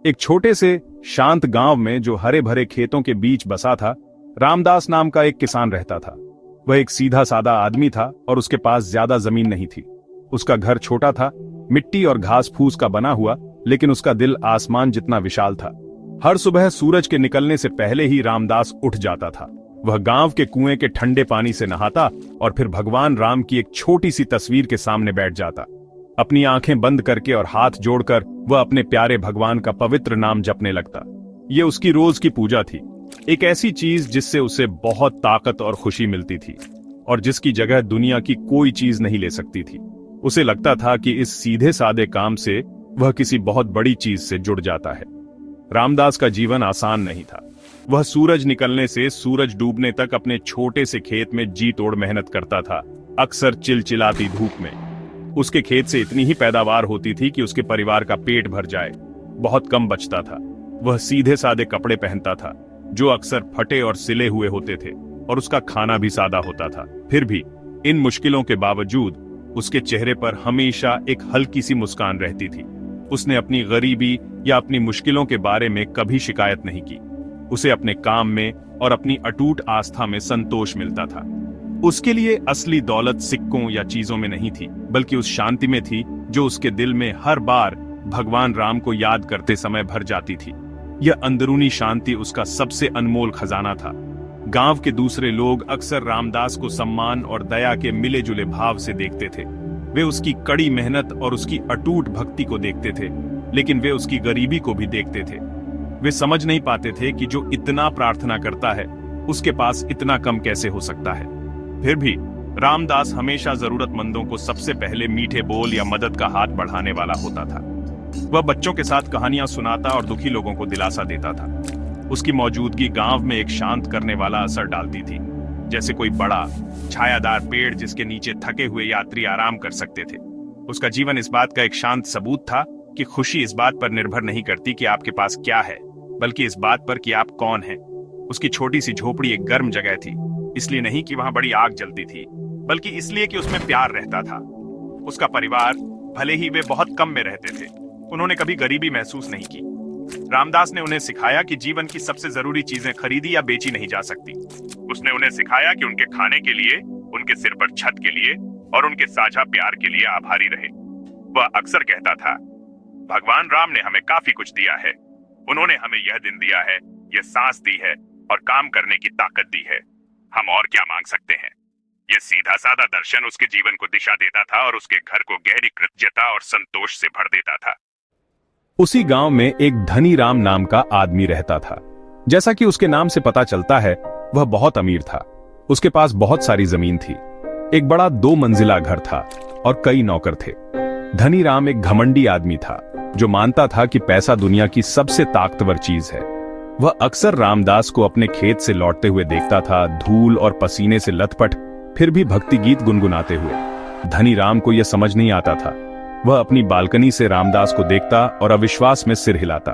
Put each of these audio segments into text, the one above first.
एक छोटे से शांत गांव में जो हरे भरे खेतों के बीच बसा था, रामदास नाम का एक किसान रहता था। वह एक सीधा सादा आदमी था और उसके पास ज्यादा जमीन नहीं थी। उसका घर छोटा था, मिट्टी और घास फूस का बना हुआ, लेकिन उसका दिल आसमान जितना विशाल था। हर सुबह सूरज के निकलने से पहले ही रामदास उठ जाता था। वह गांव के कुएं के ठंडे पानी से नहाता और फिर भगवान राम की एक छोटी सी तस्वीर के सामने बैठ जाता। अपनी आंखें बंद करके और हाथ जोड़कर वह अपने प्यारे भगवान का पवित्र नाम जपने लगता। ये उसकी रोज की पूजा थी, एक ऐसी चीज जिससे उसे बहुत ताकत और खुशी मिलती थी और जिसकी जगह दुनिया की कोई चीज नहीं ले सकती थी। उसे लगता था कि इस सीधे सादे काम से वह किसी बहुत बड़ी चीज से जुड़ जाता है। रामदास का जीवन आसान नहीं था। वह सूरज निकलने से सूरज डूबने तक अपने छोटे से खेत में जी तोड़ मेहनत करता था, अक्सर चिलचिलाती धूप में। उसके खेत से इतनी ही पैदावार होती थी कि उसके परिवार का पेट भर जाए, बहुत कम बचता था। वह सीधे सादे कपड़े पहनता था जो अक्सर फटे और सिले हुए होते थे, और उसका खाना भी सादा होता था। फिर भी इन मुश्किलों के बावजूद उसके चेहरे पर हमेशा एक हल्की सी मुस्कान रहती थी। उसने अपनी गरीबी या अपनी मुश्किलों के बारे में कभी शिकायत नहीं की। उसे अपने काम में और अपनी अटूट आस्था में संतोष मिलता था। उसके लिए असली दौलत सिक्कों या चीजों में नहीं थी, बल्कि उस शांति में थी जो उसके दिल में हर बार भगवान राम को याद करते समय भर जाती थी। यह अंदरूनी शांति उसका सबसे अनमोल खजाना था। गांव के दूसरे लोग अक्सर रामदास को सम्मान और दया के मिले जुले भाव से देखते थे। वे उसकी कड़ी मेहनत और उसकी अटूट भक्ति को देखते थे, लेकिन वे उसकी गरीबी को भी देखते थे। वे समझ नहीं पाते थे कि जो इतना प्रार्थना करता है उसके पास इतना कम कैसे हो सकता है। फिर भी रामदास हमेशा जरूरतमंदों को सबसे पहले मीठे बोल या मदद का हाथ बढ़ाने वाला होता था। वह बच्चों के साथ कहानियां सुनाता और दुखी लोगों को दिलासा देता था। उसकी मौजूदगी गांव में एक शांत करने वाला असर डालती थी, जैसे कोई बड़ा छायादार पेड़ जिसके नीचे थके हुए यात्री आराम कर सकते थे। उसका जीवन इस बात का एक शांत सबूत था कि खुशी इस बात पर निर्भर नहीं करती कि आपके पास क्या है, बल्कि इस बात पर कि आप कौन हैं। उसकी छोटी सी झोपड़ी एक गर्म जगह थी, इसलिए नहीं कि वहां बड़ी आग जलती थी, बल्कि इसलिए कि उसमें प्यार रहता था। उसका परिवार, भले ही वे बहुत कम में रहते थे, उन्होंने कभी गरीबी महसूस नहीं की। रामदास ने उन्हें सिखाया कि जीवन की सबसे जरूरी चीजें खरीदी या बेची नहीं जा सकती। उसने उन्हें सिखाया कि उनके खाने के लिए, उनके सिर पर छत के लिए और उनके साझा प्यार के लिए आभारी रहे। वह अक्सर कहता था, भगवान राम ने हमें काफी कुछ दिया है। उन्होंने हमें यह दिन दिया है, यह सांस दी है और काम करने की ताकत दी है। हम और क्या मांग सकते हैं। यह सीधा सादा दर्शन उसके जीवन को दिशा देता था और उसके घर को गहरी कृतज्ञता और संतोष से भर देता था। उसी गांव में एक धनी राम नाम का आदमी रहता था। जैसा कि उसके नाम से पता चलता है, वह बहुत अमीर था। उसके पास बहुत सारी जमीन थी, एक बड़ा 2 मंजिला घर था और कई नौकर थे। धनी राम एक घमंडी आदमी था जो मानता था कि पैसा दुनिया की सबसे ताकतवर चीज है। वह अक्सर रामदास को अपने खेत से लौटते हुए देखता था, धूल और पसीने से लथपथ, फिर भी भक्ति गीत गुनगुनाते हुए। धनी राम को यह समझ नहीं आता था। वह अपनी बालकनी से रामदास को देखता और अविश्वास में सिर हिलाता।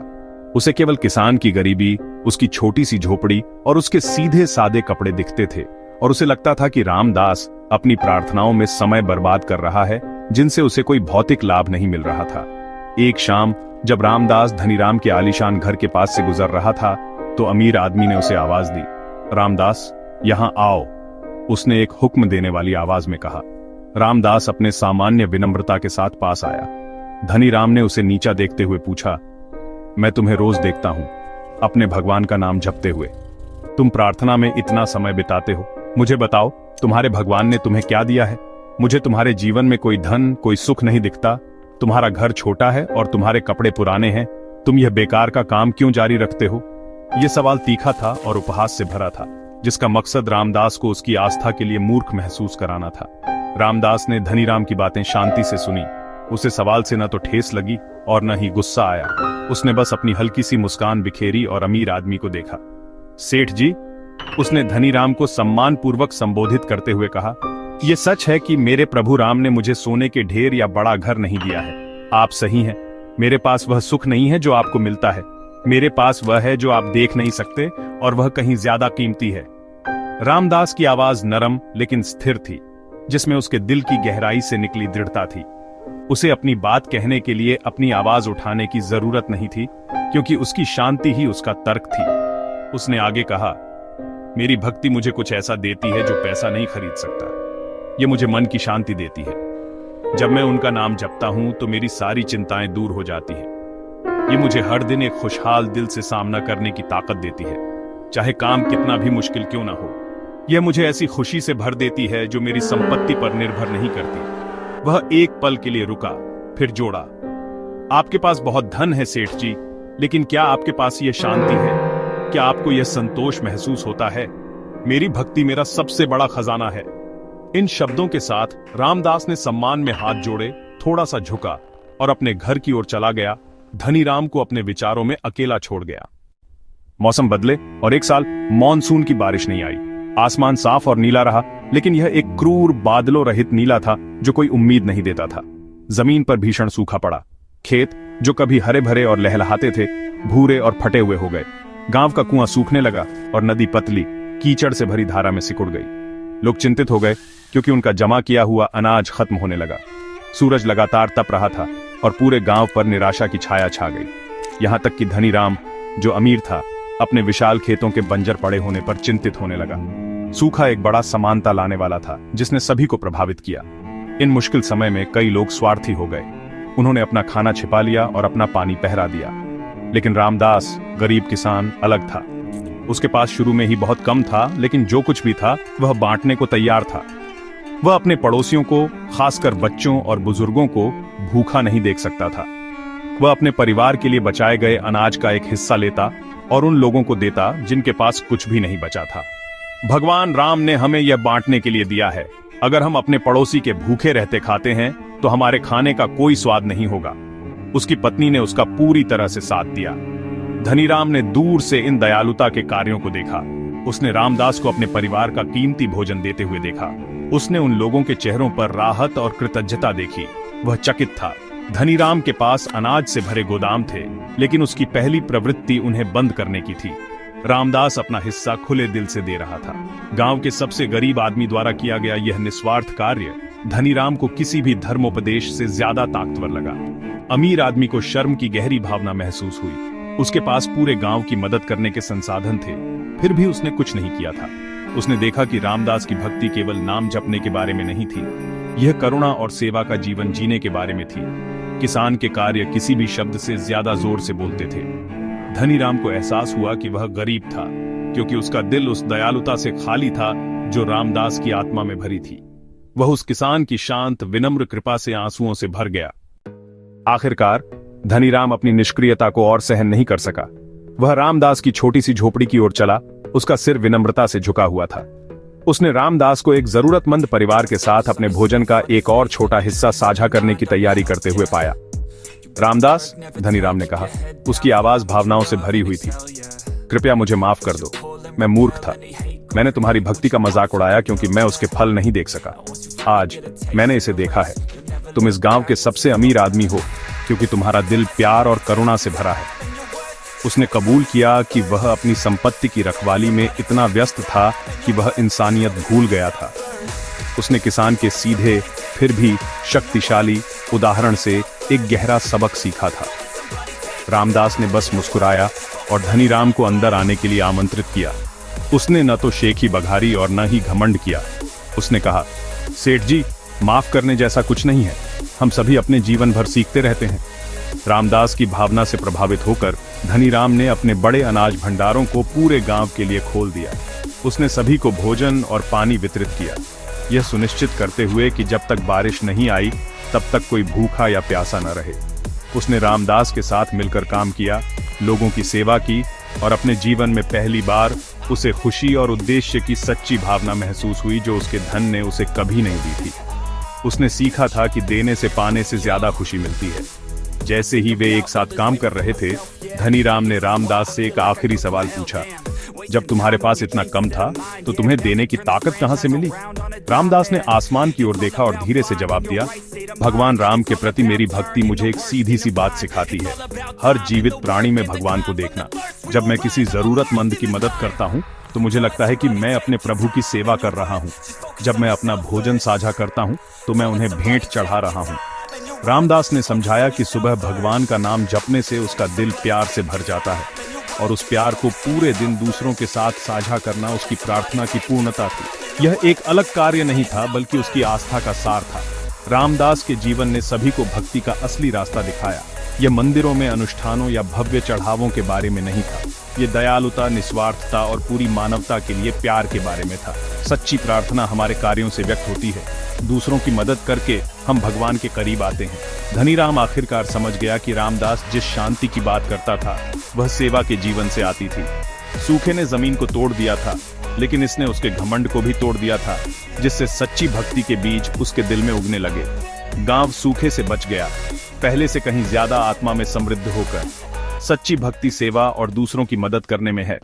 उसे केवल किसान की गरीबी, उसकी छोटी सी झोपड़ी और उसके सीधे सादे कपड़े दिखते थे, और उसे लगता था कि रामदास अपनी प्रार्थनाओं में समय बर्बाद कर रहा है, जिनसे उसे कोई भौतिक लाभ नहीं मिल रहा था। एक शाम जब रामदास धनीराम के आलीशान घर के पास से गुजर रहा था, तो अमीर आदमी ने उसे आवाज दी, रामदास, यहां आओ। उसने एक हुक्म देने वाली आवाज में कहा। रामदास अपने सामान्य विनम्रता के साथ पास आया। धनीराम ने उसे नीचा देखते हुए पूछा, मैं तुम्हें रोज देखता हूं, अपने भगवान का नाम जपते हुए। तुम प्रार्थना में इतना समय बिताते हो। मुझे बताओ, तुम्हारे भगवान ने तुम्हें क्या दिया है? मुझे तुम्हारे जीवन में कोई धन, कोई सुख नहीं दिखता। तुम्हारा घर छोटा है और तुम्हारे कपड़े पुराने हैं। तुम यह बेकार का काम क्यों जारी रखते हो? यह सवाल तीखा था और उपहास से भरा था, जिसका मकसद रामदास को उसकी आस्था के लिए मूर्ख महसूस कराना था। रामदास ने धनीराम की बातें शांति से सुनी। उसे सवाल से न तो ठेस लगी और न ही गुस्सा आया। उसने बस अपनी हल्की सी मुस्कान बिखेरी और अमीर आदमी को देखा। सेठ जी, उसने धनीराम को सम्मान पूर्वक संबोधित करते हुए कहा, यह सच है कि मेरे प्रभु राम ने मुझे सोने के ढेर या बड़ा घर नहीं दिया है। आप सही हैं। मेरे पास वह सुख नहीं है जो आपको मिलता है। मेरे पास वह है जो आप देख नहीं सकते, और वह कहीं ज्यादा कीमती है। रामदास की आवाज नरम लेकिन स्थिर थी, जिसमें उसके दिल की गहराई से निकली दृढ़ता थी। उसे अपनी बात कहने के लिए अपनी आवाज उठाने की जरूरत नहीं थी, क्योंकि उसकी शांति ही उसका तर्क थी। उसने आगे कहा, मेरी भक्ति मुझे कुछ ऐसा देती है जो पैसा नहीं खरीद सकता। ये मुझे मन की शांति देती है। जब मैं उनका नाम जपता हूं तो मेरी सारी चिंताएं दूर हो जाती हैं। ये मुझे हर दिन एक खुशहाल दिल से सामना करने की ताकत देती है, चाहे काम कितना भी मुश्किल क्यों ना हो। यह मुझे ऐसी खुशी से भर देती है जो मेरी संपत्ति पर निर्भर नहीं करती। वह एक पल के लिए रुका, फिर जोड़ा, आपके पास बहुत धन है सेठ जी, लेकिन क्या आपके पास यह शांति है? क्या आपको यह संतोष महसूस होता है? मेरी भक्ति मेरा सबसे बड़ा खजाना है। इन शब्दों के साथ रामदास ने सम्मान में हाथ जोड़े, थोड़ा सा झुका और अपने घर की ओर चला गया। धनीराम को अपने विचारों में अकेला छोड़ गया। मौसम बदले और एक साल मॉनसून की बारिश नहीं आई। आसमान साफ और नीला रहा, लेकिन यह एक क्रूर बादलों रहित नीला था जो कोई उम्मीद नहीं देता था। जमीन पर भीषण सूखा पड़ा। खेत जो कभी हरे भरे और लहलहाते थे, भूरे और फटे हुए हो गए। गांव का कुआं सूखने लगा और नदी पतली कीचड़ से भरी धारा में सिकुड़ गई। लोग चिंतित हो गए क्योंकि उनका जमा किया हुआ अनाज खत्म होने लगा। सूरज लगातार तप रहा था और पूरे गांव पर निराशा की छाया छा गई। यहां तक कि धनीराम, जो अमीर था, अपने विशाल खेतों के बंजर पड़े होने पर चिंतित होने लगा। सूखा एक बड़ा समानता लाने वाला था जिसने सभी को प्रभावित किया। इन मुश्किल समय में कई लोग स्वार्थी हो गए। उन्होंने अपना खाना छिपा लिया और अपना पानी पहरा दिया। लेकिन रामदास, गरीब किसान, अलग था। उसके पास शुरू में ही बहुत कम था, लेकिन जो कुछ भी था वह बांटने को तैयार था। वह अपने पड़ोसियों को, खासकर बच्चों और बुजुर्गों को, भूखा नहीं देख सकता था। वह अपने परिवार के लिए बचाए गए अनाज का एक हिस्सा लेता और उन लोगों को देता जिनके पास कुछ भी नहीं बचा था। भगवान राम ने हमें यह बांटने के लिए दिया है। अगर हम अपने पड़ोसी के भूखे रहते खाते हैं तो हमारे खाने का कोई स्वाद नहीं होगा। उसकी पत्नी ने उसका पूरी तरह से साथ दिया। धनीराम ने दूर से इन दयालुता के कार्यों को देखा। उसने रामदास को अपने परिवार का कीमती भोजन देते हुए देखा। उसने उन लोगों के चेहरों पर राहत और कृतज्ञता देखी। वह चकित था। धनीराम के पास अनाज से भरे गोदाम थे, लेकिन उसकी पहली प्रवृत्ति उन्हें बंद करने की थी। रामदास अपना हिस्सा खुले दिल से दे रहा था। गांव के सबसे गरीब आदमी द्वारा किया गया यह निस्वार्थ कार्य धनीराम को किसी भी धर्मोपदेश से ज्यादा ताकतवर लगा। अमीर आदमी को शर्म की गहरी भावना महसूस हुई। उसके पास पूरे गांव की मदद करने के संसाधन थे, फिर भी उसने कुछ नहीं किया था। उसने देखा कि रामदास की भक्ति केवल नाम जपने के बारे में नहीं थी, यह करुणा और सेवा का जीवन जीने के बारे में थी। किसान के कार्य किसी भी शब्द से ज्यादा जोर से बोलते थे। धनीराम को एहसास हुआ कि वह गरीब था, क्योंकि उसका दिल उस दयालुता से खाली था जो रामदास की आत्मा में भरी थी। वह उस किसान की शांत, विनम्र कृपा से आंसुओं से भर गया। आखिरकार धनीराम अपनी निष्क्रियता को और सहन नहीं कर सका। वह रामदास की छोटी सी झोपड़ी की ओर चला। उसका सिर विनम्रता से झुका हुआ था। उसने रामदास को एक जरूरतमंद परिवार के साथ अपने भोजन का एक और छोटा हिस्सा साझा करने की तैयारी करते हुए पाया। रामदास, धनीराम ने कहा। उसकी आवाज भावनाओं से भरी हुई थी। कृपया मुझे माफ कर दो, मैं मूर्ख था। मैंने तुम्हारी भक्ति का मजाक उड़ाया क्योंकि मैं उसके फल नहीं देख सका। आज मैंने इसे देखा है। तुम इस गांव के सबसे अमीर आदमी हो क्योंकि तुम्हारा दिल प्यार और करुणा से भरा है। उसने कबूल किया कि वह अपनी संपत्ति की रखवाली में इतना व्यस्त था कि वह इंसानियत भूल गया था। उसने किसान के सीधे फिर भी शक्तिशाली उदाहरण से एक गहरा सबक सीखा था। रामदास ने बस मुस्कुराया और धनीराम को अंदर आने के लिए आमंत्रित किया। उसने न तो शेखी बघारी और न ही घमंड किया। उसने कहा, सेठ जी, माफ करने जैसा कुछ नहीं है। हम सभी अपने जीवन भर सीखते रहते हैं। रामदास की भावना से प्रभावित होकर धनीराम ने अपने बड़े अनाज भंडारों को पूरे गांव के लिए खोल दिया। उसने सभी को भोजन और पानी वितरित किया, यह सुनिश्चित करते हुए कि जब तक बारिश नहीं आई तब तक कोई भूखा या प्यासा न रहे। उसने रामदास के साथ मिलकर काम किया, लोगों की सेवा की और अपने जीवन में पहली बार उसे खुशी और उद्देश्य की सच्ची भावना महसूस हुई जो उसके धन ने उसे कभी नहीं दी थी। उसने सीखा था कि देने से पाने से ज्यादा खुशी मिलती है। जैसे ही वे एक साथ काम कर रहे थे, धनीराम ने रामदास से एक आखिरी सवाल पूछा, जब तुम्हारे पास इतना कम था तो तुम्हें देने की ताकत कहां से मिली? रामदास ने आसमान की ओर देखा और धीरे से जवाब दिया, भगवान राम के प्रति मेरी भक्ति मुझे एक सीधी सी बात सिखाती है, हर जीवित प्राणी में भगवान को देखना। जब मैं किसी जरूरतमंद की मदद करता हूँ तो मुझे लगता है कि मैं अपने प्रभु की सेवा कर रहा हूँ। जब मैं अपना भोजन साझा करता हूँ तो मैं उन्हें भेंट चढ़ा रहा हूँ। रामदास ने समझाया कि सुबह भगवान का नाम जपने से उसका दिल प्यार से भर जाता है और उस प्यार को पूरे दिन दूसरों के साथ साझा करना उसकी प्रार्थना की पूर्णता थी। यह एक अलग कार्य नहीं था, बल्कि उसकी आस्था का सार था। रामदास के जीवन ने सभी को भक्ति का असली रास्ता दिखाया। यह मंदिरों में अनुष्ठानों या भव्य चढ़ावों के बारे में नहीं था। ये दयालुता, निस्वार्थता और पूरी मानवता के लिए प्यार के बारे में था। सच्ची प्रार्थना हमारे कार्यों से व्यक्त होती है। दूसरों की मदद करके हम भगवान के करीब आते हैं। धनीराम आखिरकार समझ गया कि रामदास जिस शांति की बात करता था वह सेवा के जीवन से आती थी। सूखे ने जमीन को तोड़ दिया था, लेकिन इसने उसके घमंड को भी तोड़ दिया था, जिससे सच्ची भक्ति के बीज उसके दिल में उगने लगे। गांव सूखे से बच गया, पहले से कहीं ज्यादा आत्मा में समृद्ध होकर। सच्ची भक्ति सेवा और दूसरों की मदद करने में है।